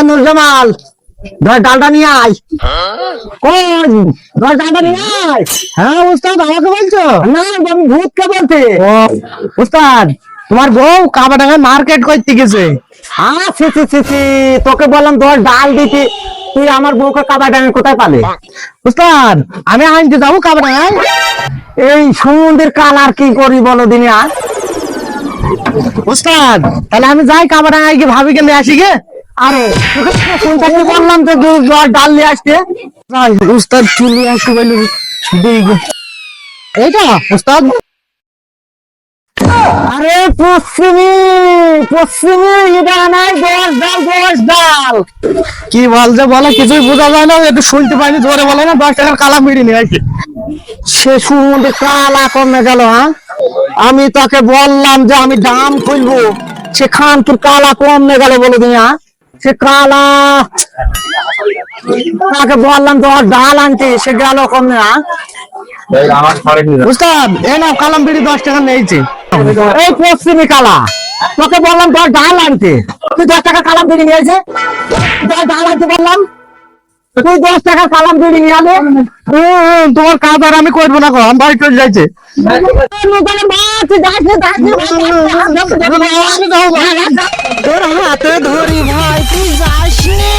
নুরজামাল, ধর ডালটা নিয়ে আয়। কোন ধর ডালটা নিয়ে আয়। হ্যাঁ উস্তাদ, আমাকে বলছো? না, আমি ভূতকে বলছি। উস্তাদ, তোমার বউ কাবাডাঙ্গায় মার্কেট করতে গেছে। তোকে বললাম ধর ডাল দিতে, তুই আমার বউকে কাবাডাঙ্গায় কোথায় পালে? উস্তাদ, আমি আনতে যাবো কাবাডাঙ্গায়। এই সমুদ্রের কালার কি করি বলো দিনে? আর উস্তাদ, তাহলে আমি যাই কাবাডাঙ্গায় গিয়ে ভাবিকে নিয়ে আসি গে। আরে তোকে বললাম তো ডাল নিয়ে আসতে। উস্তাদ চলে আসতে বললো এইটা উস্তাদ। আরে পশ্চিমী পশ্চিমী, এটা নাই দোষ ডাল, দোষ ডাল। কি বল যে বলে কিছুই বোঝা যায় না, একটু শুনতে পাইনি, জোরে বলে না 10 টাকার কালা মিড়ি নিয়ে আসি। সে সমুদ্রে কালা কমে গেল। হ্যাঁ, আমি তাকে বললাম যে আমি দাম খুলবো, সেখান তোর কালা কমে গেল বলে দিয়া। সে কালা তাকে বললাম তো ডাল আনতে, সে গেল কমে। উস্তাদ, এ না কালাম বিড়ি 10 টাকা নিয়েছে। এই পশ্চিমী কালা, তোকে বললাম তোর ডাল আনতে, তুই 10 টাকা কালাম বিড়ি নিয়েছে। ডাল আনতে বললাম, তুই 10 টাকা কালাম বিড়ি নিয়ে আলে। তোমার কাজ আর আমি করবো না, আমি বাড়ি চলে যাইছে। তোর হাতে ধরি ভাই, তুই যাস নি।